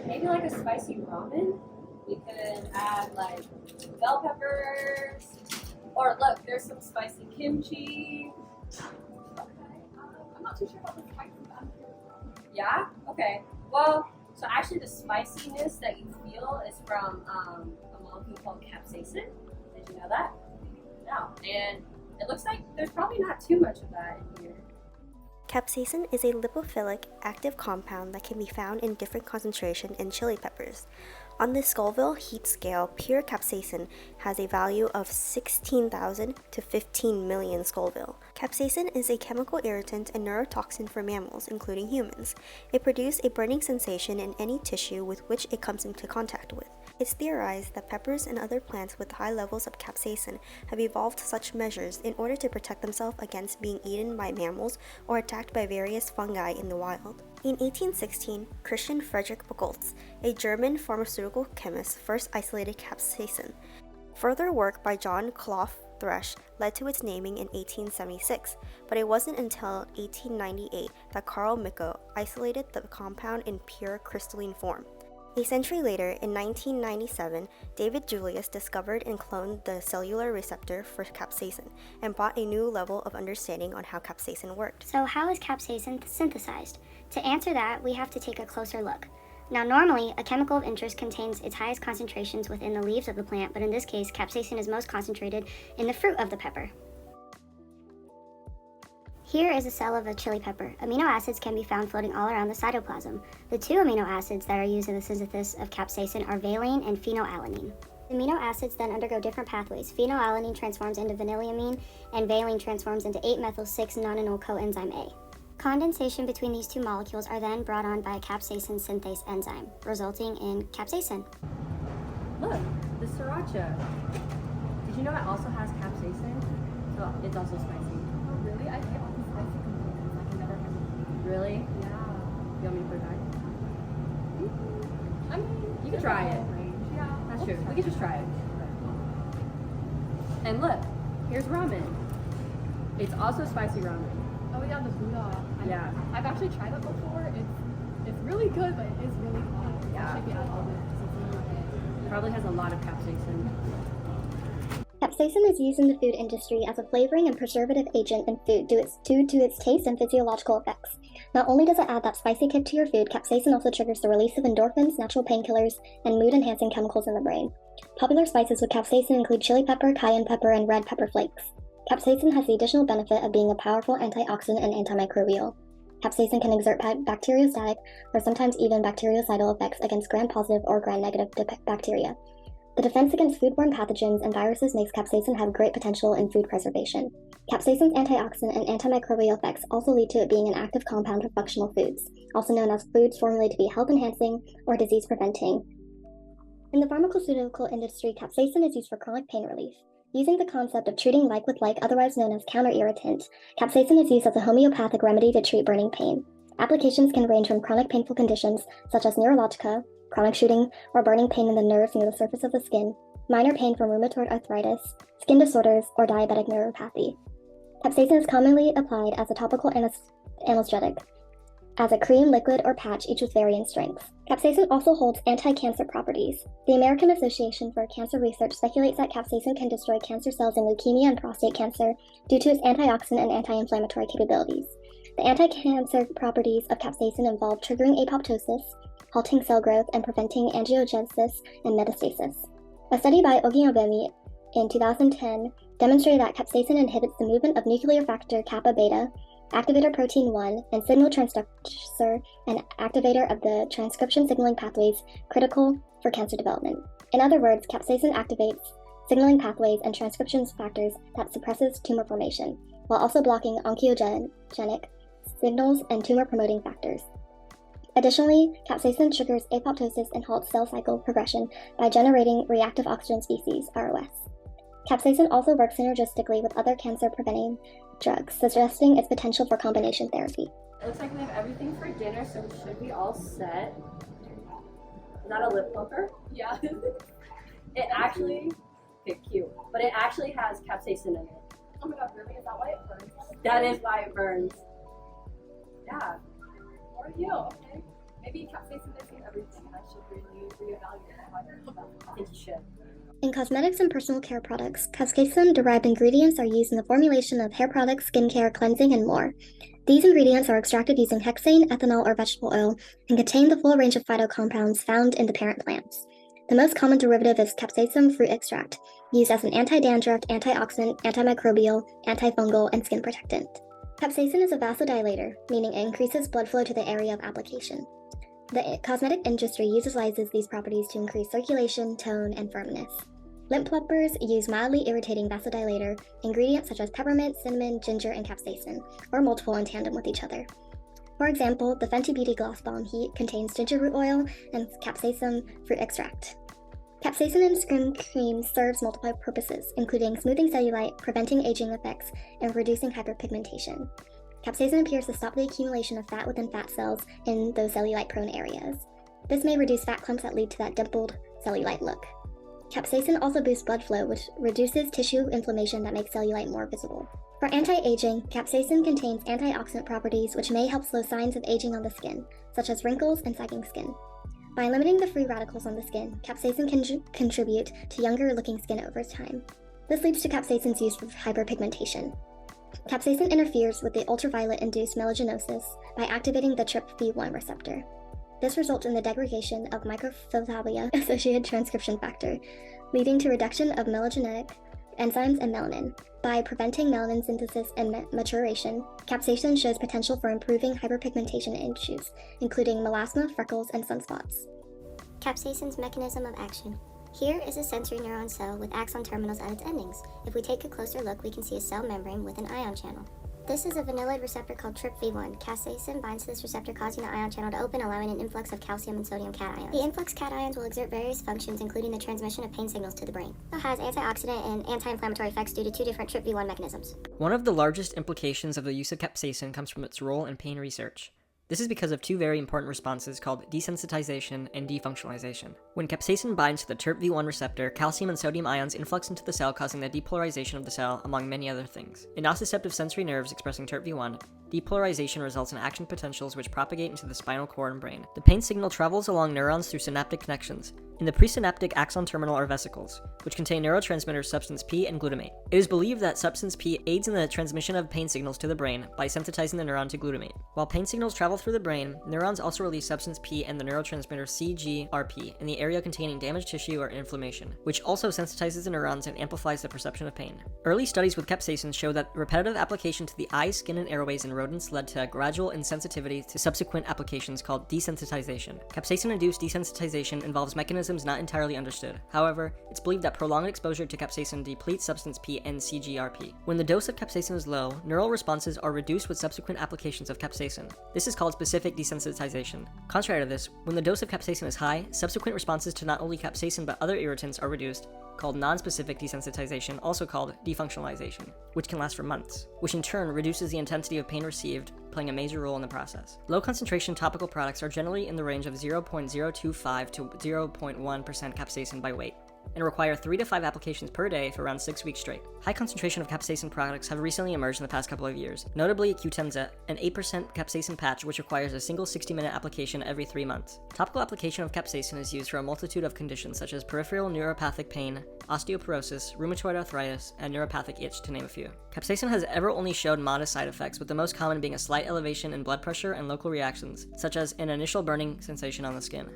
Maybe like a spicy ramen. We could add like bell peppers, or look, there's some spicy kimchi. I'm not too sure about the spicy back here. Yeah? Okay. Well, so actually the spiciness that you feel is from a molecule called capsaicin. Did you know that? No. And it looks like there's probably not too much of that in here. Capsaicin is a lipophilic active compound that can be found in different concentration in chili peppers. On the Scoville heat scale, pure capsaicin has a value of 16,000 to 15 million Scoville. Capsaicin is a chemical irritant and neurotoxin for mammals, including humans. It produces a burning sensation in any tissue with which it comes into contact with. It's theorized that peppers and other plants with high levels of capsaicin have evolved such measures in order to protect themselves against being eaten by mammals or attacked by various fungi in the wild. In 1816, Christian Friedrich Buchholz, a German pharmaceutical chemist, first isolated capsaicin. Further work by John Clough Thrush led to its naming in 1876, but it wasn't until 1898 that Carl Micco isolated the compound in pure crystalline form. A century later, in 1997, David Julius discovered and cloned the cellular receptor for capsaicin and brought a new level of understanding on how capsaicin worked. So how is capsaicin synthesized? To answer that, we have to take a closer look. Now normally, a chemical of interest contains its highest concentrations within the leaves of the plant, but in this case, capsaicin is most concentrated in the fruit of the pepper. Here is a cell of a chili pepper. Amino acids can be found floating all around the cytoplasm. The two amino acids that are used in the synthesis of capsaicin are valine and phenylalanine. The amino acids then undergo different pathways. Phenylalanine transforms into vanillamine, and valine transforms into 8-methyl-6-nonenal coenzyme A. Condensation between these two molecules are then brought on by a capsaicin synthase enzyme, resulting in capsaicin. Look, the sriracha. Did you know it also has capsaicin? So it's also spicy. Oh, really? I hate all the spicy components. I can never have it. Really? Yeah. You want me to put it back? I mean, You can try it. Yeah. That's true. We can just try it. And look, here's ramen. It's also spicy ramen. Oh yeah, the Buddha. Yeah. I've actually tried it before. It's really good, but it is really hot. Yeah. Especially if you add all the Probably has a lot of capsaicin. Capsaicin is used in the food industry as a flavoring and preservative agent in food due to its taste and physiological effects. Not only does it add that spicy kick to your food, capsaicin also triggers the release of endorphins, natural painkillers, and mood-enhancing chemicals in the brain. Popular spices with capsaicin include chili pepper, cayenne pepper, and red pepper flakes. Capsaicin has the additional benefit of being a powerful antioxidant and antimicrobial. Capsaicin can exert bacteriostatic or sometimes even bactericidal effects against gram-positive or gram-negative bacteria. The defense against foodborne pathogens and viruses makes capsaicin have great potential in food preservation. Capsaicin's antioxidant and antimicrobial effects also lead to it being an active compound for functional foods, also known as foods formulated to be health-enhancing or disease-preventing. In the pharmaceutical industry, capsaicin is used for chronic pain relief. Using the concept of treating like with like, otherwise known as counter-irritant, capsaicin is used as a homeopathic remedy to treat burning pain. Applications can range from chronic painful conditions such as neurologica, chronic shooting or burning pain in the nerves near the surface of the skin, minor pain from rheumatoid arthritis, skin disorders, or diabetic neuropathy. Capsaicin is commonly applied as a topical anesthetic, as a cream, liquid, or patch, each with varying strengths. Capsaicin also holds anti-cancer properties. The American Association for Cancer Research speculates that capsaicin can destroy cancer cells in leukemia and prostate cancer due to its antioxidant and anti-inflammatory capabilities. The anti-cancer properties of capsaicin involve triggering apoptosis, halting cell growth, and preventing angiogenesis and metastasis. A study by Ogiobemi in 2010 demonstrated that capsaicin inhibits the movement of nuclear factor kappa beta, activator protein 1, and signal transducer and activator of the transcription signaling pathways critical for cancer development. In other words, capsaicin activates signaling pathways and transcription factors that suppresses tumor formation, while also blocking oncogenic signals and tumor-promoting factors. Additionally, capsaicin triggers apoptosis and halts cell cycle progression by generating reactive oxygen species, ROS. Capsaicin also works synergistically with other cancer-preventing drugs, suggesting its potential for combination therapy. It looks like we have everything for dinner, so we should be all set. Is that a lip plumper? Yeah. It actually, okay, cute, but it actually has capsaicin in it. Oh my god, really? Is that why it burns? That is why it burns. Yeah. for you. Okay, maybe capsaicin isn't everything, and I should really reevaluate how I feel about it. I think you should. In cosmetics and personal care products, capsaicin-derived ingredients are used in the formulation of hair products, skincare, cleansing, and more. These ingredients are extracted using hexane, ethanol, or vegetable oil and contain the full range of phytocompounds found in the parent plants. The most common derivative is capsaicin fruit extract, used as an anti-dandruff, antioxidant, antimicrobial, antifungal, and skin protectant. Capsaicin is a vasodilator, meaning it increases blood flow to the area of application. The cosmetic industry utilizes these properties to increase circulation, tone, and firmness. Lip plumpers use mildly irritating vasodilator ingredients such as peppermint, cinnamon, ginger, and capsaicin, or multiple in tandem with each other. For example, the Fenty Beauty Gloss Bomb Heat contains ginger root oil and capsaicin fruit extract. Capsaicin in skin cream serves multiple purposes, including smoothing cellulite, preventing aging effects, and reducing hyperpigmentation. Capsaicin appears to stop the accumulation of fat within fat cells in those cellulite-prone areas. This may reduce fat clumps that lead to that dimpled cellulite look. Capsaicin also boosts blood flow, which reduces tissue inflammation that makes cellulite more visible. For anti-aging, capsaicin contains antioxidant properties which may help slow signs of aging on the skin, such as wrinkles and sagging skin. By limiting the free radicals on the skin, capsaicin can contribute to younger-looking skin over time. This leads to capsaicin's use for hyperpigmentation. Capsaicin interferes with the ultraviolet-induced melanosis by activating the TRPV1 receptor. This results in the degradation of microphthalmia-associated transcription factor, leading to reduction of melanogenetic enzymes and melanin. By preventing melanin synthesis and maturation, capsaicin shows potential for improving hyperpigmentation issues, including melasma, freckles, and sunspots. Capsaicin's mechanism of action. Here is a sensory neuron cell with axon terminals at its endings. If we take a closer look, we can see a cell membrane with an ion channel. This is a vanillin receptor called TRPV1. Capsaicin binds to this receptor, causing the ion channel to open, allowing an influx of calcium and sodium cations. The influx cations will exert various functions, including the transmission of pain signals to the brain. It has antioxidant and anti-inflammatory effects due to two different TRPV1 mechanisms. One of the largest implications of the use of capsaicin comes from its role in pain research. This is because of two very important responses called desensitization and defunctionalization. When capsaicin binds to the TRPV1 receptor, calcium and sodium ions influx into the cell, causing the depolarization of the cell, among many other things. In nociceptive sensory nerves expressing TRPV1, depolarization results in action potentials which propagate into the spinal cord and brain. The pain signal travels along neurons through synaptic connections, in the presynaptic axon terminal are vesicles, which contain neurotransmitters substance P and glutamate. It is believed that substance P aids in the transmission of pain signals to the brain by sensitizing the neuron to glutamate. While pain signals travel through the brain, neurons also release substance P and the neurotransmitter CGRP in the area containing damaged tissue or inflammation, which also sensitizes the neurons and amplifies the perception of pain. Early studies with capsaicin show that repetitive application to the eyes, skin, and airways in rodents led to gradual insensitivity to subsequent applications called desensitization. Capsaicin-induced desensitization involves mechanisms not entirely understood. However, it's believed that prolonged exposure to capsaicin depletes substance P and CGRP. When the dose of capsaicin is low, neural responses are reduced with subsequent applications of capsaicin. This is called specific desensitization. Contrary to this, when the dose of capsaicin is high, subsequent responses to not only capsaicin but other irritants are reduced, called non-specific desensitization, also called defunctionalization, which can last for months, which in turn reduces the intensity of pain received, playing a major role in the process. Low concentration topical products are generally in the range of 0.025 to 0.1% capsaicin by weight, and require 3 to 5 applications per day for around 6 weeks straight. High concentration of capsaicin products have recently emerged in the past couple of years, notably Q10za, an 8% capsaicin patch which requires a single 60-minute application every 3 months. Topical application of capsaicin is used for a multitude of conditions such as peripheral neuropathic pain, osteoporosis, rheumatoid arthritis, and neuropathic itch, to name a few. Capsaicin has ever only showed modest side effects, with the most common being a slight elevation in blood pressure and local reactions, such as an initial burning sensation on the skin.